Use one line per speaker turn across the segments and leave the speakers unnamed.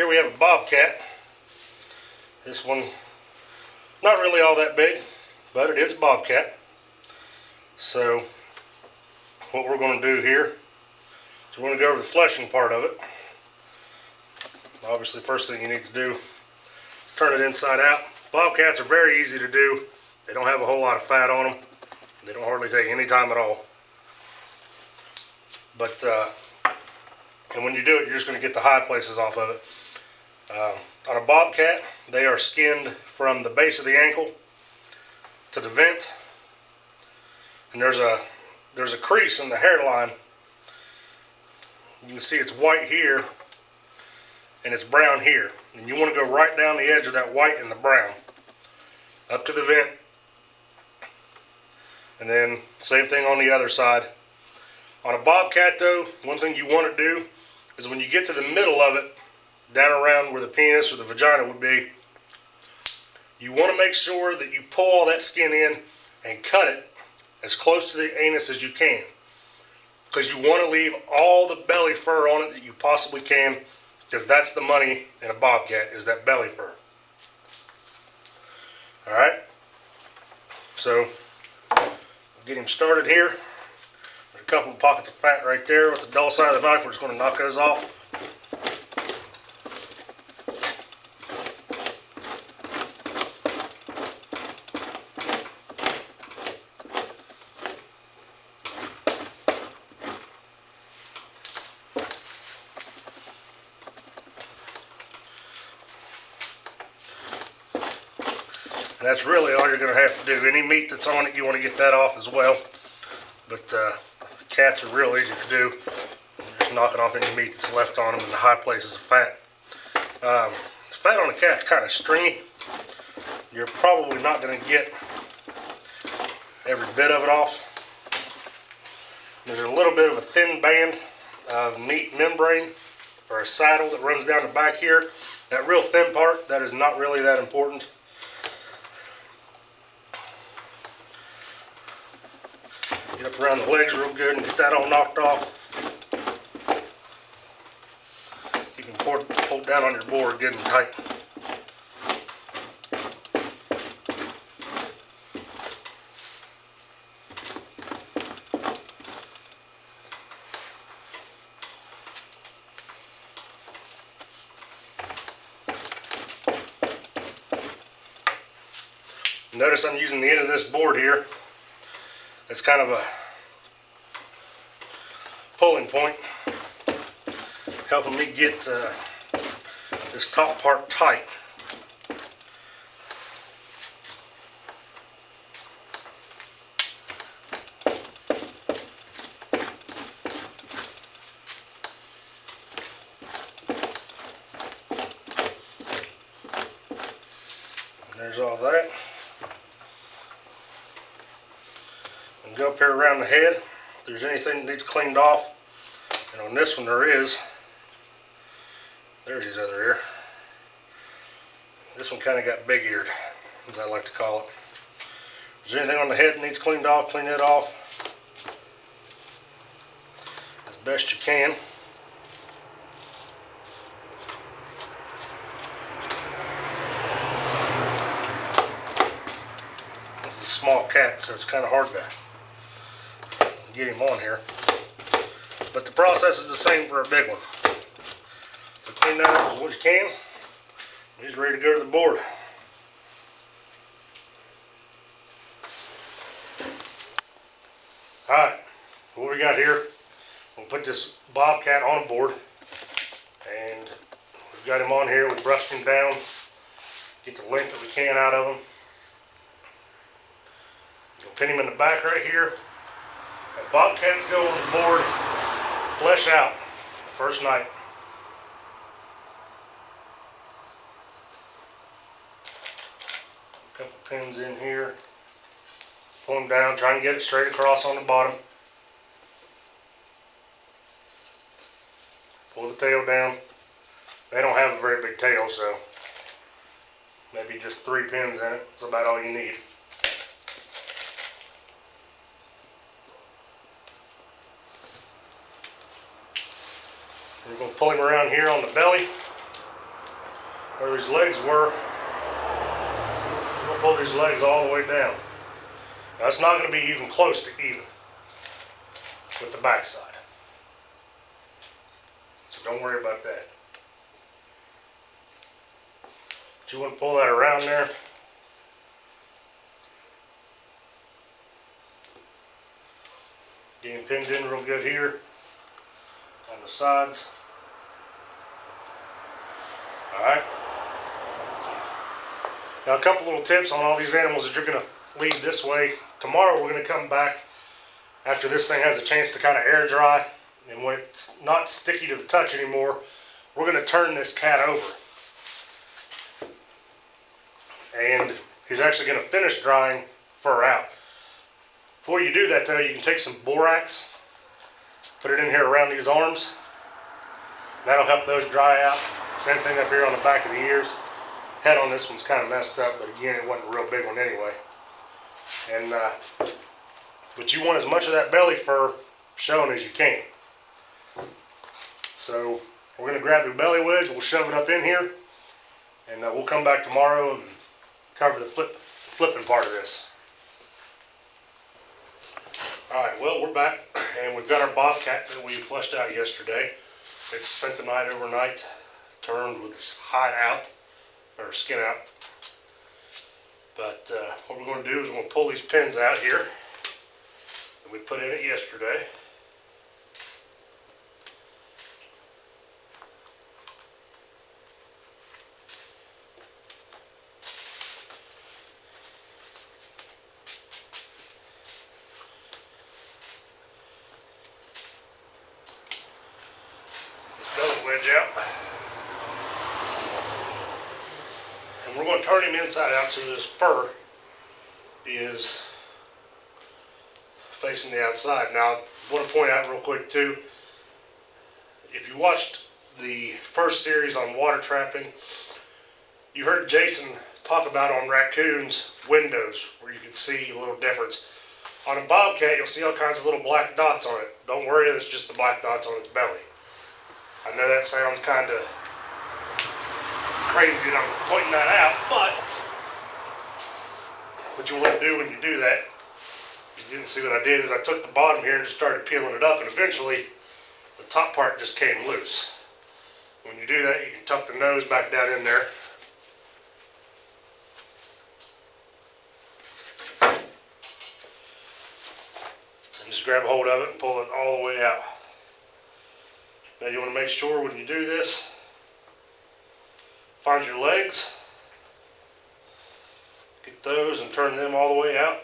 Here we have a Bobcat. This one, not really all that big, but it is a Bobcat. So what we're going to do here is we're going to go over the fleshing part of it. Obviously, first thing you need to do is turn it inside out. Bobcats are very easy to do. They don't have a whole lot of fat on them. They don't hardly take any time at all. But and when you do it, you're just going to get the high places off of it. On a Bobcat, they are skinned from the base of the ankle to the vent, and there's a crease in the hairline. You can see it's white here and it's brown here, and you want to go right down the edge of that white and the brown up to the vent, and then same thing on the other side. On a Bobcat though, one thing you want to do is when you get to the middle of it, down around where the penis or the vagina would be, you want to make sure that you pull all that skin in and cut it as close to the anus as you can, because you want to leave all the belly fur on it that you possibly can, because that's the money in a Bobcat, is that belly fur. Alright, so we'll get him started here. There's a couple of pockets of fat right there. With the dull side of the knife, we're just going to knock those off. And that's really all you're going to have to do. Any meat that's on it, you want to get that off as well. But cats are real easy to do. You're just knocking off any meat that's left on them and the high places of fat. The fat on the cat's kind of stringy. You're probably not going to get every bit of it off. There's a little bit of a thin band of meat membrane or a saddle that runs down the back here. That real thin part, that is not really that important. Get up around the legs real good and get that all knocked off. You can pull it down on your board good and tight. Notice I'm using the end of this board here. It's kind of a pulling point, helping me get this top part tight. And there's all that. And go up here around the head. If there's anything that needs cleaned off, and on this one there is. There's his other ear. This one kind of got big-eared, as I like to call it. If there's anything on the head that needs cleaned off, clean it off as best you can. This is a small cat, so it's kind of hard to get him on here, but the process is the same for a big one. So clean that up as what you can. He's ready to go to the board. Alright, what we got here, we'll put this Bobcat on a board, and we've got him on here. We brushed him down, get the length that we can out of him. We'll pin him in the back right here. That Bobcats go on the board, flesh out the first night. A couple pins in here. Pull them down, try and get it straight across on the bottom. Pull the tail down. They don't have a very big tail, so maybe just 3 pins in it. That's about all you need. We're going to pull him around here on the belly. where these legs were. We'll pull these legs all the way down. Now it's not going to be even close to even with the back side. So don't worry about that. But you want to pull that around there. Getting pinned in real good here on the sides. Alright. Now a couple little tips on all these animals that you're going to leave this way. Tomorrow we're going to come back after this thing has a chance to kind of air dry, and when it's not sticky to the touch anymore, we're going to turn this cat over. And he's actually going to finish drying fur out. Before you do that though, you can take some borax, put it in here around these arms. That'll help those dry out. Same thing up here on the back of the ears. Head on this one's kind of messed up, but again, it wasn't a real big one anyway. And but you want as much of that belly fur shown as you can. So we're going to grab the belly wedge, we'll shove it up in here, and we'll come back tomorrow and cover the flipping part of this. Alright, well, we're back, and we've got our Bobcat that we fleshed out yesterday. It's spent the night overnight, turned with its hide out, or skin out. But what we're going to do is we're going to pull these pins out here that we put in it yesterday. Wedge out, and we're going to turn him inside out so this fur is facing the outside. Now, I want to point out real quick too, if you watched the first series on water trapping, you heard Jason talk about on raccoons windows where you can see a little difference. On a Bobcat, you'll see all kinds of little black dots on it. Don't worry, it's just the black dots on its belly. I know that sounds kind of crazy that I'm pointing that out, but what you want to do when you do that, if you didn't see what I did, is I took the bottom here and just started peeling it up, and eventually the top part just came loose. When you do that, you can tuck the nose back down in there. And just grab a hold of it and pull it all the way out. Now you want to make sure when you do this, find your legs, get those and turn them all the way out.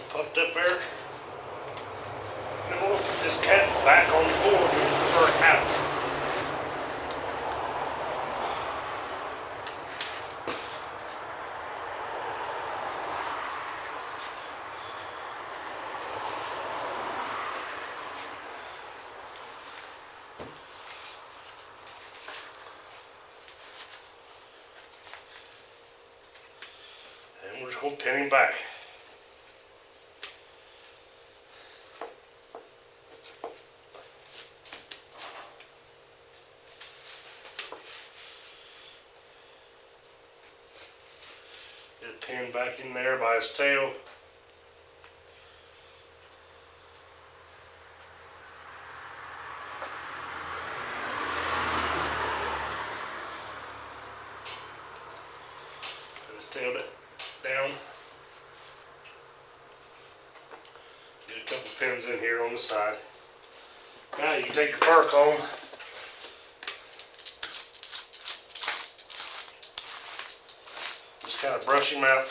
Puffed up there. And we'll put this cat back on the board with the fur out. And we're just going to pin him back. Get a pin back in there by his tail. Put his tail down. Get a couple pins in here on the side. Now you can take your fur comb, kind of brush him out.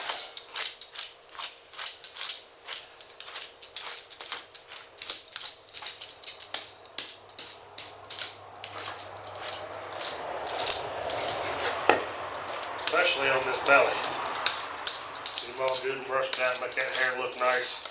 Especially on this belly. Get him all good and brushed out, make that hair look nice.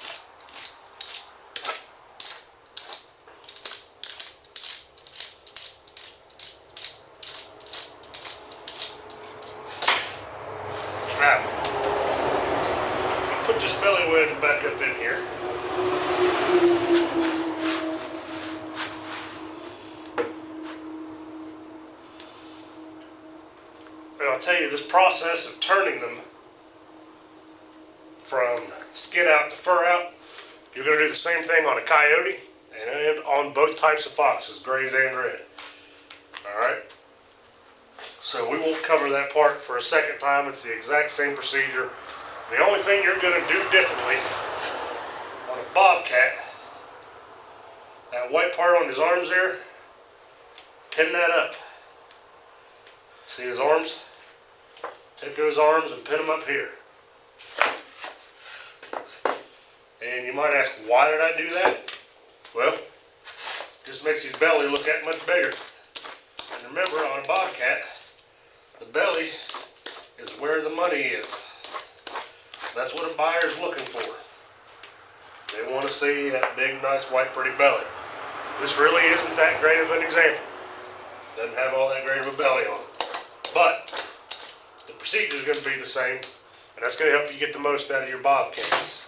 I'll tell you, this process of turning them from skin out to fur out, you're going to do the same thing on a coyote and on both types of foxes, grays and red. Alright? So we won't cover that part for a second time. It's the exact same procedure. The only thing you're going to do differently on a bobcat, that white part on his arms there, pin that up. See his arms? Take those arms and pin them up here. And you might ask, why did I do that? Well, just makes his belly look that much bigger. And remember, on a bobcat, the belly is where the money is. That's what a buyer's looking for. They want to see that big, nice, white, pretty belly. This really isn't that great of an example. Doesn't have all that great of a belly on it. But the procedure is going to be the same, and that's going to help you get the most out of your bobcats.